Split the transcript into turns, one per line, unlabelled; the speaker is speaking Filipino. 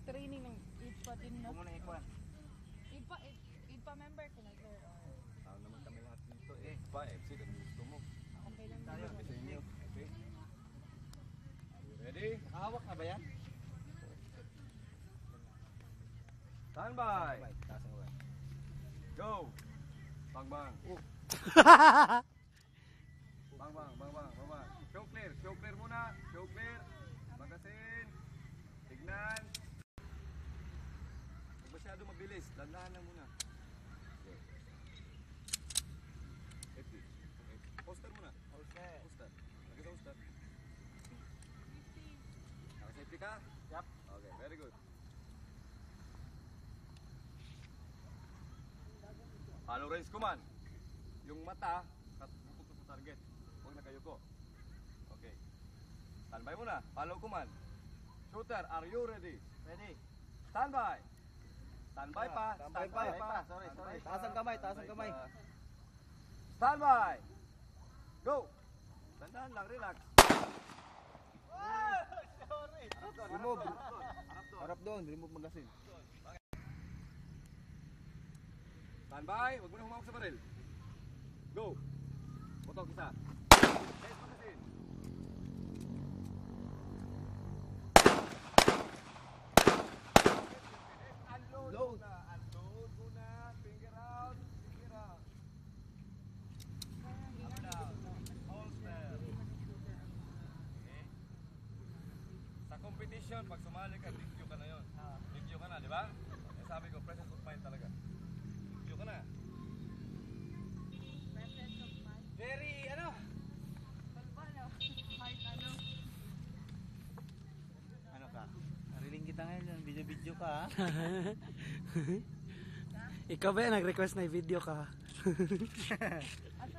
training ng IPA din na.
Kung muna ikuan.
IPA member ko na sir.
Tao naman kami lahat dito. Pa, FC, kung gusto mo.
Okay lang
Tayo,
din.
sa inyo.
Okay. Are you ready?
Nakahawak na ba yan?
Stand by.
Taas ang kamay.
Go. Bang bang. Bang bang, bang bang, bang bang. Show clear. Show clear muna. Show clear. Magasin. Tignan. Huwag masyado mabilis. Dandahan lang muna. Okay. Safety. Okay. Poster muna.
Okay.
Poster. Lagi sa poster. Naka-safety ka?
Yup.
Okay, very good. Follow range command. Yung mata, pupunta sa target. Huwag na kayo ko. Okay. Standby muna. Follow command. Shooter, are you ready?
Ready?
Standby. Standby pa.
Standby pa. Sorry. Taas ang kamay, taas ang kamay.
Standby. Go. Dandahan lang, relax.
Remove. Harap doon, remove magasin.
Standby. Huwag mo na humawak sa baril. Go. Putok isa. Yes, magasin. Unload
Load.
muna. Unload muna. Finger out. Finger out. Up down. Holster. Okay. Sa competition, pag sumali ka, video ka na yun. Video ka na, di ba? Eh, sabi ko, presence of mind talaga. Video ka na.
Presence of mind.
Very, ano?
Heart ano?
Ano ka? Nariling kita ngayon, video ka ha?
Ikaw ba nag-request na video ka?
Asa